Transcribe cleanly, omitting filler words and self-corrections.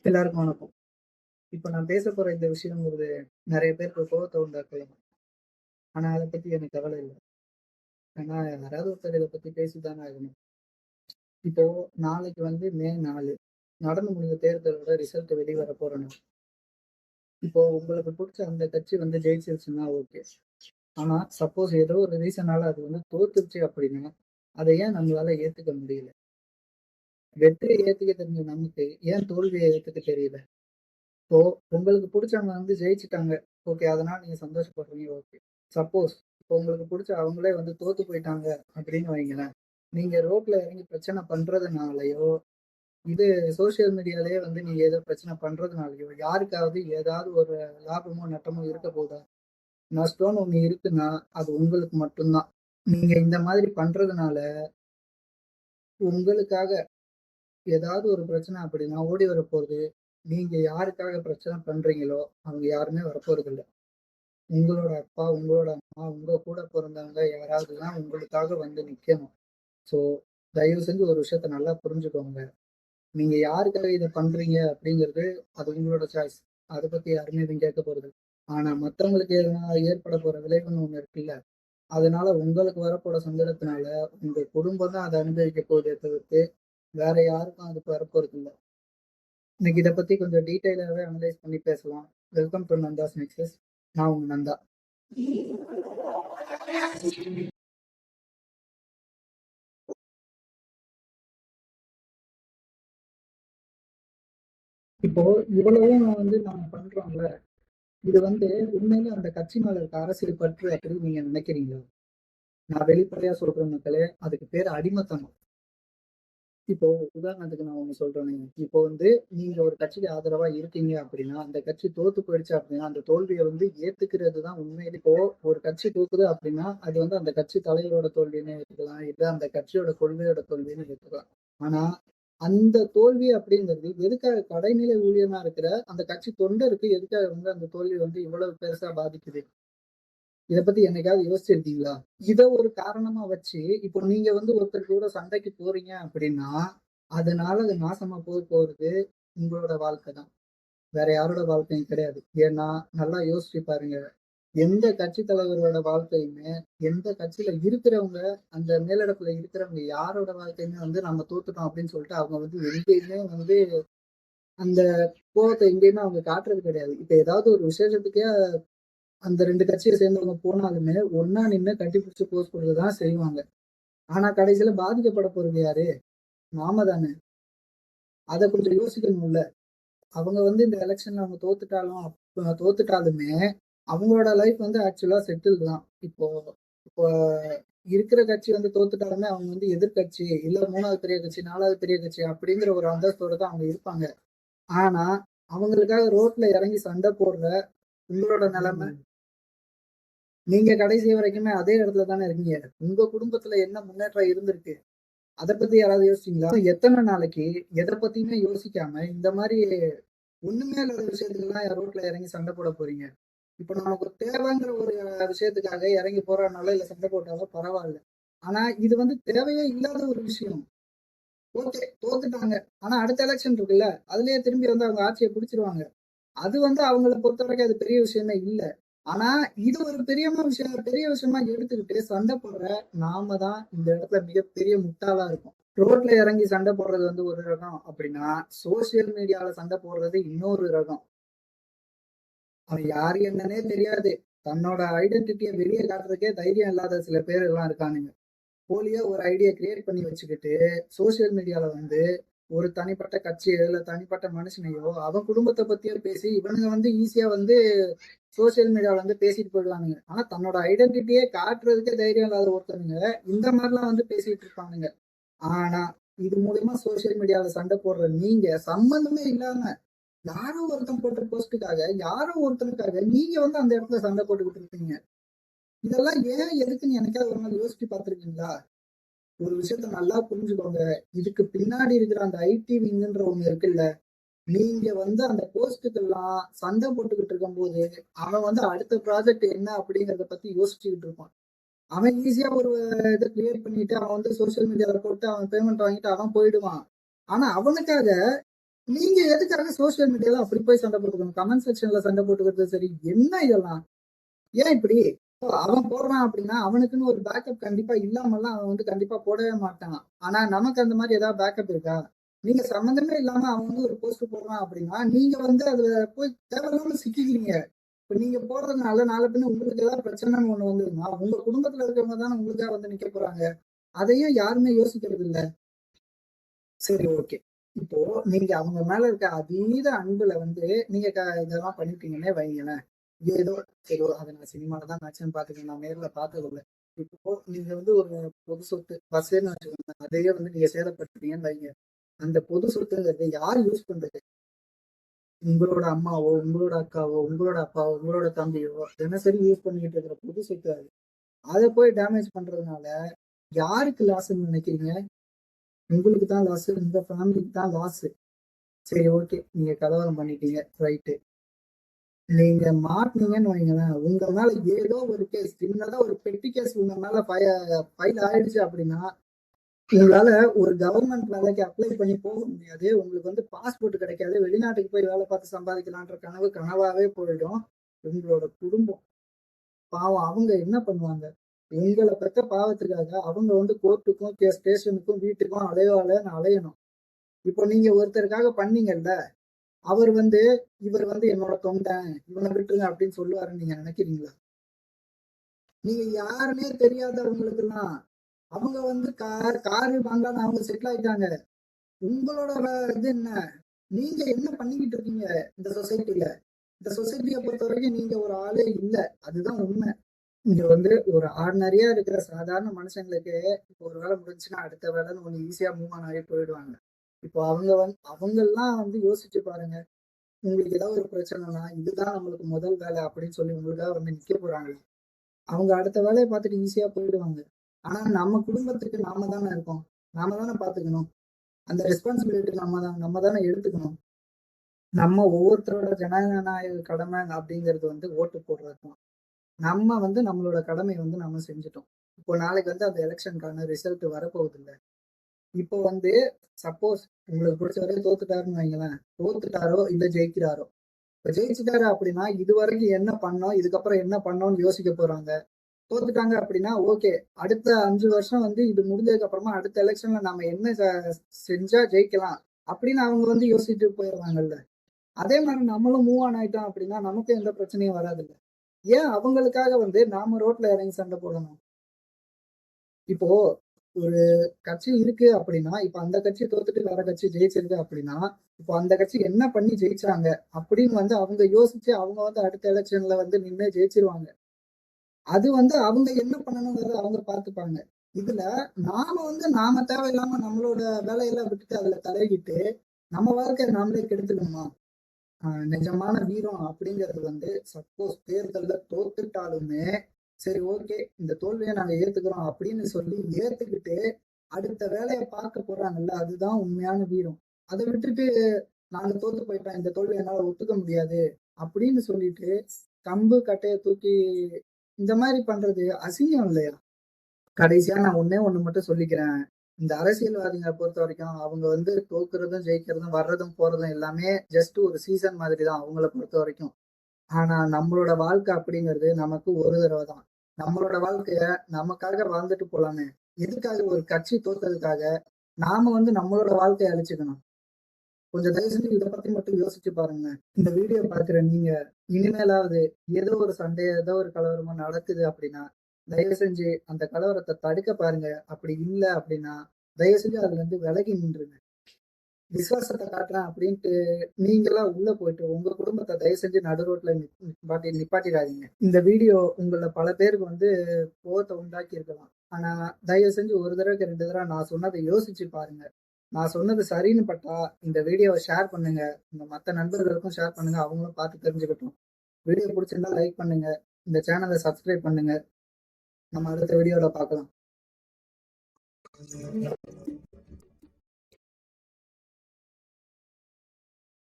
எல்லாருக்கும் வணக்கம். இப்ப நான் பேச போற இந்த விஷயம்ங்கிறது நெறைய பேருக்கு கோவத்த உண்டாக்கலாம். ஆனா அத பத்தி எனக்கு கவலை இல்ல. ஏன்னா யாராவது ஒருத்தர் இத பத்தி பேசிதானே ஆகணும். இப்போ நாளைக்கு வந்து மே 4 நடந்து முடிந்த தேர்தலோட ரிசல்ட் வெளிவர போற நாள். இப்போ உங்களுக்கு புடிச்ச அந்த கட்சி வந்து ஜெயிச்சிருச்சுன்னா ஓகே. ஆனா சப்போஸ் ஏதோ ஒரு ரீசனால அது வந்து தோத்துருச்சு அப்படின்னா, அத ஏன் நம்மளால ஏத்துக்க முடியல? வெற்றிய ஏத்துக்க தெரிஞ்ச நமக்கு ஏன் தோல்விய ஏத்துக்க தெரியல? இப்போ உங்களுக்கு புடிச்சவங்க வந்து ஜெயிச்சுட்டாங்க. ஓகே. அதனால நீங்க சந்தோஷப்படுறீங்க. ஓகே. சப்போஸ் இப்போ உங்களுக்கு புடிச்ச அவங்களே வந்து தோத்து போயிட்டாங்க அப்படின்னு வைங்களேன். நீங்க ரோட்ல இறங்கி பிரச்சனை பண்றதுனாலயோ, இது சோசியல் மீடியாலயே வந்து நீங்க ஏதோ பிரச்சனை பண்றதுனாலயோ, யாருக்காவது ஏதாவது ஒரு லாபமோ, நட்டமோ இருக்க போதா? நஷ்டம்னு ஒண்ணு இருக்குன்னா, அது உங்களுக்கு மட்டும் தான். நீங்க இந்த மாதிரி பண்றதுனால, உங்களுக்காக ஏதாவது ஒரு பிரச்சனை அப்படின்னா ஓடி வரப்போறது, நீங்க யாருக்காக பிரச்சனை பண்றீங்களோ, அவங்க யாருமே வரப்போறதில்ல. உங்களோட அப்பா, உங்களோட அம்மா, உங்க கூட பொறந்தவங்க யாராவது தான் உங்களுக்காக வந்து நிக்கணும். ஸோ, தயவு செஞ்சு ஒரு விஷயத்த நல்லா புரிஞ்சுக்கோங்க. நீங்க யாருக்காக இத பண்றீங்க அப்படிங்கிறது, அது உங்களோட சாய்ஸ். அத பத்தி யாருமே எதுவும் கேட்க போறதில்ல. ஆனா மத்தவங்களுக்கு எதுனா ஏற்பட போற விளைவுன்னு ஒண்ணு இருக்குல்ல. அதனால உங்களுக்கு வரப்போற சங்கடத்தினால, உங்க குடும்பம் தான் அத அனுபவிக்க போதே தவிர்த்து, வேற யாருக்கும் அதுக்கு வரப்போறதில்ல. இன்னைக்கு இத பத்தி கொஞ்சம் டீட்டெயிலாவே அனலைஸ் பண்ணி பேசலாம். Welcome to Nandhas nexus. நான் உங்க நந்தா. இப்போ இவ்வளவும் வந்து நம்ம பண்றோம்ல. இது வந்து உண்மையிலே அந்த கட்சி மேல இருக்க அரசியல் பற்று அப்படின்னு நீங்க நினைக்கிறீங்களா? நான் வெளிப்படையா சொல்றேன் மக்களே, அதுக்கு பேரு அடிமைத்தனம். இப்போ உதாரணத்துக்கு நான் ஒண்ணு சொல்றேனே, இப்போ வந்து நீங்க ஒரு கட்சிக்கு ஆதரவா இருக்கீங்க அப்படின்னா, அந்த கட்சி தோத்து போயிடுச்சு அப்படின்னா, அந்த தோல்விய வந்து ஏத்துக்கிறது தான் உண்மையிலே இப்போ ஒரு கட்சி தோக்குது அப்படின்னா, அது வந்து அந்த கட்சி தலைவரோட தோல்வின்னு ஏத்துக்கலாம். இல்ல அந்த கட்சியோட கொள்கையோட தோல்வின்னு ஏத்துக்கலாம். ஆனா, அந்த தோல்வி அப்படிங்கிறது எதுக்காக கடைநிலை ஊழியனா இருக்கிற அந்த கட்சி தொண்டருக்கு எதுக்காக வந்து அந்த தோல்வி வந்து இவ்வளவு பெருசா பாதிக்குது? இத பத்தி என்னைக்காவது யோசிச்சிருக்கீங்களா? இத ஒரு காரணமா வச்சு, இப்போ நீங்க வந்து ஒருத்தர் கூட சண்டைக்கு போறீங்க அப்படின்னா, அதனால அது நாசமா போறது உங்களோட வாழ்க்கை தான். வேற யாரோட வாழ்க்கையும் கிடையாது. ஏன்னா, நல்லா யோசிச்சு பாருங்க. எந்த கட்சி தலைவரோட வாழ்க்கையுமே, எந்த கட்சியில இருக்கிறவங்க, அந்த மேலிடத்துல இருக்கிறவங்க யாரோட வாழ்க்கையுமே வந்து நம்ம தோத்துட்டோம் அப்படின்னு சொல்லிட்டு அவங்க வந்து எங்கேயுமே வந்து அந்த கோவத்த எங்கேயுமே அவங்க காட்டுறது கிடையாது. இப்ப ஏதாவது ஒரு விசேஷத்துக்கே அந்த 2 கட்சிய சேர்ந்தவங்க போனாலுமே, ஒண்ணா நின்னு கட்டிப்பிடிச்சு போஸ் குடுக்க தான் செய்வாங்க. ஆனா கடைசியில பாதிக்கப்பட போறது யாரு? நாம தானே! அத கொஞ்சம் யோசிக்கணும்ல. அவங்க வந்து இந்த எலக்ஷன்ல அவங்க தோத்துட்டாலுமே, அவங்களோட லைஃப் வந்து ஆக்சுவலா செட்டில்டு தான். இப்போ இப்போ இருக்கிற கட்சி வந்து தோத்துட்டாலுமே, அவங்க வந்து எதிர்க்கட்சி, இல்ல 3வது பெரிய கட்சி, 4வது பெரிய கட்சி அப்படிங்கிற ஒரு அந்தஸ்தோட தான் அவங்க இருப்பாங்க. ஆனா, அவங்களுக்காக ரோட்ல இறங்கி சண்ட போடுற உங்களோட நிலைமை, நீங்க கடைசி வரைக்குமே அதே இடத்துல தானே இருக்கீங்க. உங்க குடும்பத்துல என்ன முன்னேற்றம் இருந்திருக்கு? அத பத்தி யாராவது யோசிச்சீங்களா? எத்தன நாளைக்கு எத பத்தியுமே யோசிக்காம, இந்த மாரி ஒண்ணுமே இல்லாத விஷயத்துக்கெல்லாம் ரோட்ல இறங்கி சண்டை போட போறீங்க. இப்ப நமக்கு தேவைங்கிற ஒரு விஷயத்துக்காக இறங்கி போராடினாலோ, இல்ல சண்டை போட்டாலோ பரவால்ல. ஆனா, இது வந்து தேவையே இல்லாத ஒரு விஷயம். ஓகே, தோத்துட்டாங்க. ஆனா அடுத்த எலக்ஷன் இருக்குல்ல, அதுலயே திரும்பி வந்து அவங்க ஆட்சிய பிடிச்சிருவாங்க. அது வந்து அவங்கள பொறுத்தவரைக்கும் அது பெரிய விஷயமே இல்ல. ஆனா, இது ஒரு பெரிய விஷயமா எடுத்துக்கிட்டு சண்டை போடுற நாம தான் இந்த இடத்துல மிகப்பெரிய முட்டாளா இருக்கோம். ரோட்ல இறங்கி சண்டை போடுறது வந்து ஒரு ரகம் அப்படின்னா, சோசியல் மீடியால சண்டை போடுறது இன்னொரு ரகம். அவன் யாரு என்னன்னே தெரியாது. தன்னோட ஐடென்டிட்டிய வெளிய காட்டுறதுக்கே தைரியம் இல்லாத சில பேர் எல்லாம் இருக்கானுங்க. போலியா ஒரு ஐடியா கிரியேட் பண்ணி வச்சுக்கிட்டு, சோசியல் மீடியால வந்து ஒரு தனிப்பட்ட கட்சியோ, இல்ல தனிப்பட்ட மனுஷனையோ, அவன் குடும்பத்த பத்தியோ பேசி, இவனுங்க வந்து ஈஸியா வந்து சோசியல் மீடியால வந்து பேசிட்டு போயிடுவானுங்க. ஆனா தன்னோட ஐடென்டிட்டியே காட்டுறதுக்கே தைரியம் இல்லாத ஒருத்தனுங்க, இந்த மாரிலாம் வந்து பேசிட்டு இருப்பானுங்க. ஆனா, இது மூலியமா சோசியல் மீடியால சண்டை போடுற நீங்க, சம்மந்தமே இல்லாம யாரோ ஒருத்தன் போட்ட போஸ்ட்டுக்காக, யாரோ ஒருத்தனுக்காக நீங்க வந்து அந்த இடத்துல சண்டை போட்டுக்கிட்டு இருக்கீங்க. இதெல்லாம் ஏன், எதுக்குன்னு என்னைக்காவது ஒரு நாள் யோசிச்சு பார்த்திருக்கீங்களா? ஒரு விஷயத்த நல்லா புரிஞ்சுக்கோங்க. இதுக்கு பின்னாடி இருக்கிற அந்த ஐடி விங்குன்ற ஒண்ணு இருக்குல்ல. நீங்க வந்து அந்த போஸ்ட்டுக்கெல்லாம் சண்டை போட்டுக்கிட்டு இருக்கும்போது, அவன் வந்து அடுத்த ப்ராஜெக்ட் என்ன அப்படிங்கிறத பத்தி யோசிச்சுக்கிட்டு இருப்பான். அவன் ஈஸியா ஒரு இத கிரியேட் பண்ணிட்டு, அவன் வந்து சோசியல் மீடியால போட்டு அவன் பேமெண்ட் வாங்கிட்டு அவன் போயிடுவான். ஆனா அவனுக்காக நீங்க எதுக்காக சோசியல் மீடியால அப்படி போய் சண்டை போட்டுக்கணும்? கமெண்ட் செக்ஷன்ல சண்டை போட்டுக்கிறது சரி. என்ன இதெல்லாம்? ஏன் இப்படி? அவன் போடுறான் அப்படின்னா அவனுக்குன்னு ஒரு பேக்கப் கண்டிப்பா இல்லாமல்லாம் அவன் வந்து கண்டிப்பா போடவே மாட்டான். ஆனா நமக்கு அந்த மாதிரி ஏதாவது பேக்கப் இருக்கா? நீங்க சம்மந்தமே இல்லாம அவன் வந்து ஒரு போஸ்ட் போடுறான் அப்படின்னா நீங்க வந்து அதுல போய் தேவையில்லாம சிக்கிக்கிறீங்க. இப்ப நீங்க போடுறதுனால நாளை பின்ன உங்களுக்கு ஏதாவது பிரச்சனைன்னு ஒண்ணு வந்துருமா? உங்க குடும்பத்துல இருக்கவங்க தானே உங்களுக்காக வந்து நிக்க போறாங்க. அதையும் யாருமே யோசிக்கிறது இல்ல. சரி, ஓகே. இப்போ நீங்க அவங்க மேல இருக்க அதீத அன்புல வந்து நீங்க இதெல்லாம் பண்ணிட்டீங்கன்னே வைங்களேன். ஏதோ சரி அத நான் சினிமால தான் மேக்ஸிமம் பாத்துருக்கேன். நான் நேர்ல பார்த்தது இல்ல. இப்போ நீங்க வந்து ஒரு பொது சொத்து பஸ்ன்னு வச்சுக்கோங்க. அதையே வந்து நீங்க சேதப்படுத்துறீங்கன்னு வைங்க. அந்த பொது சொத்துங்கிறது யார் யூஸ் பண்றது? உங்களோட அம்மாவோ, உங்களோட அக்காவோ, உங்களோட அப்பாவோ, உங்களோட தம்பியோ தினசரி யூஸ் பண்ணிட்டு இருக்கிற பொது சொத்து அது. அத போய் டேமேஜ் பண்றதுனால யாருக்கு லாஸ்ன்னு நினைக்கிறீங்க? உங்களுக்கு தான் லாஸ். உங்க ஃபேமிலிக்கு தான் லாஸ். சரி, ஓகே. நீங்க கலவரம் பண்ணிட்டீங்க. ரைட்டு. நீங்க மாட்டுனீங்கன்னு வைங்களேன், உங்க மேல ஏதோ ஒரு கேஸ், சின்னதா ஒரு பெட்டி கேஸ் உங்க மேல ஃபைல் ஆயிடுச்சு அப்படின்னா, உங்களால ஒரு கவர்மெண்ட் வேலைக்கு அப்ளை பண்ணி போக முடியாது. உங்களுக்கு வந்து பாஸ்போர்ட் கிடைக்காது. வெளிநாட்டுக்கு போய் வேலை பார்த்து சம்பாதிக்கலான்ற கனவு கனவாவே போயிடும். உங்களோட குடும்பம் பாவம் அவங்க என்ன பண்ணுவாங்க? உங்கள பெத்த பாவத்துக்காக அவங்க வந்து கோர்ட்டுக்கும், ஸ்டேஷனுக்கும், வீட்டுக்கும் அலையணும். இப்போ நீங்க ஒருத்தருக்காக பண்ணீங்கல்ல, அவர் வந்து இவர் வந்து என்னோட தொண்டன், இவனை விட்டுருங்க அப்படின்னு சொல்லுவாருன்னு நீங்க நினைக்கிறீங்களா? நீங்க யாருன்னே தெரியாதவங்களுக்கெல்லாம் அவங்க வந்து காரு பங்களான்னு அவங்க செட்டில் ஆயிட்டாங்க. உங்களோட இது என்ன? நீங்க என்ன பண்ணிக்கிட்டு இருக்கீங்க இந்த சொசைட்டில? இந்த சொசைட்டியை பொறுத்த வரைக்கும் நீங்க ஒரு ஆளே இல்ல. அதுதான் உண்மை. இங்க வந்து ஒரு ஆர்டினரியா இருக்கிற சாதாரண மனுஷங்களுக்கு இப்போ ஒரு வேலை முடிஞ்சுன்னா அடுத்த வேலைன்னு ஒண்ணு ஈஸியா மூவ் ஆன் ஆகி போயிடுவாங்க. இப்போ அவங்கெல்லாம் வந்து யோசிச்சு பாருங்க. உங்களுக்கு ஏதாவது ஒரு பிரச்சனைனா இதுதான் நம்மளுக்கு முதல் வேலை அப்படின்னு சொல்லி உங்களுக்காக வந்து நிக்க போறாங்க. அவங்க அடுத்த வேலையை பார்த்துட்டு ஈஸியா போயிடுவாங்க. ஆனா நம்ம குடும்பத்துக்கு நாம தானே இருக்கோம். நாம தானே பாத்துக்கணும். அந்த ரெஸ்பான்சிபிலிட்டி நம்ம தானே எடுத்துக்கணும். நம்ம ஒவ்வொருத்தரோட ஜனநாயக கடமை அப்படிங்கிறது வந்து ஓட்டு போடுறது தான். நம்ம வந்து நம்மளோட கடமை வந்து நம்ம செஞ்சுட்டோம். இப்போ நாளைக்கு வந்து அந்த எலெக்ஷனுக்கான ரிசல்ட் வரப்போகுது இல்ல. இப்போ வந்து சப்போஸ் உங்களுக்கு பிடிச்ச வரையும் தோத்துட்டாருன்னு வைங்களேன். தோத்துட்டாரோ இல்ல ஜெயிக்கிறாரோ. இப்ப ஜெயிச்சுட்டாரு அப்படின்னா இதுவரைக்கும் என்ன பண்ணோம், இதுக்கப்புறம் என்ன பண்ணோம்னு யோசிக்க போறாங்க. தோத்துட்டாங்க அப்படின்னா ஓகே. அடுத்த 5 வருஷம் வந்து இது முடிஞ்சதுக்கு அப்புறமா அடுத்த எலெக்ஷன்ல நம்ம என்ன செஞ்சா ஜெயிக்கலாம் அப்படின்னு அவங்க வந்து யோசிச்சுட்டு போயிடுவாங்கல்ல. அதே மாதிரி நம்மளும் மூவ் ஆன் ஆயிட்டோம் அப்படின்னா நமக்கு எந்த பிரச்சனையும் வராதுல்ல. ஏன் அவங்களுக்காக வந்து நாம ரோட்ல இறங்கி சண்டை போடணும்? இப்போ ஒரு கட்சி இருக்கு அப்படின்னா, இப்ப அந்த கட்சி தோத்துட்டு வேற கட்சி ஜெயிச்சிருக்கு அப்படின்னா, இப்போ அந்த கட்சி என்ன பண்ணி ஜெயிச்சாங்க அப்படின்னு வந்து அவங்க யோசிச்சு அவங்க வந்து அடுத்த எலெக்ஷன்ல வந்து நின்னு ஜெயிச்சிருவாங்க. அது வந்து அவங்க என்ன பண்ணணுங்கிறத அவங்க பார்த்துப்பாங்க. இதுல நாம தேவையில்லாம நம்மளோட வேலையெல்லாம் விட்டுட்டு அதுல தலையிட்டு நம்ம வாழ்க்கைய நாமளே கெடுத்துக்கணுமா? நிஜமான வீரம் அப்படிங்கிறது வந்து சப்போஸ் தேர்தல்ல தோத்துட்டாலுமே சரி, ஓகே, இந்த தோல்வியை நாங்க ஏத்துக்கிறோம் அப்படின்னு சொல்லி ஏத்துக்கிட்டு அடுத்த வேலையை பார்க்க போறாங்கல்ல, அதுதான் உண்மையான வீரம். அதை விட்டுட்டு நாங்க தோத்து போயிட்டோம், இந்த தோல்வியை என்னால ஒத்துக்க முடியாது அப்படின்னு சொல்லிட்டு கம்பு கட்டைய தூக்கி இந்த மாதிரி பண்றது அசிங்கம் இல்லையா? கடைசியா நான் ஒண்ணே ஒண்ணு மட்டும் சொல்லிக்கிறேன். இந்த அரசியல்வாதிகளை பொறுத்த வரைக்கும் அவங்க வந்து தோக்குறதும் ஜெயிக்கிறதும் வர்றதும் போறதும் எல்லாமே ஜஸ்ட் ஒரு சீசன் மாதிரி தான் அவங்கள பொறுத்த வரைக்கும். ஆனா நம்மளோட வாழ்க்கை அப்படிங்கிறது நமக்கு ஒரு தடவை தான். நம்மளோட வாழ்க்கைய நமக்காக வாழ்ந்துட்டு போலாமே. எதுக்காக ஒரு கட்சி தோத்ததுக்காக நாம வந்து நம்மளோட வாழ்க்கைய அழிச்சுக்கணும்? கொஞ்சம் தயவு செஞ்சு இதை பத்தி மட்டும் யோசிச்சு பாருங்க. இந்த வீடியோ பாக்குற நீங்க இனிமேலாவது ஏதோ ஒரு சண்டை, ஏதோ ஒரு கலவரமோ நடக்குது அப்படின்னா தயவு செஞ்சு அந்த கலவரத்தை தடுக்க பாருங்க. அப்படி இல்லை அப்படின்னா தயவு செஞ்சு அதுல இருந்து விலகி நின்றுங்க. விசுவாசத்தை காட்டுறேன் அப்படின்ட்டு நீங்களா உள்ள போயிட்டு உங்க குடும்பத்தை தயவு செஞ்சு நடு ரோட்ல நிப்பாட்டிடாதீங்க. இந்த வீடியோ உங்கள பல பேருக்கு வந்து கோவத்தை உண்டாக்கி இருக்கலாம். ஆனா தயவு செஞ்சு ஒரு தடவைக்கு 2 தடவை நான் சொன்னதை யோசிச்சு பாருங்க. நான் சொன்னது சரின்னு பட்டா இந்த வீடியோவை ஷேர் பண்ணுங்க. உங்க மத்த நண்பர்களுக்கும் ஷேர் பண்ணுங்க. அவங்களும் பார்த்து தெரிஞ்சுக்கட்டும். வீடியோ பிடிச்சிருந்தா லைக் பண்ணுங்க. இந்த சேனலை சப்ஸ்கிரைப் பண்ணுங்க. நம்ம அடுத்த வீடியோல பார்க்கலாம்.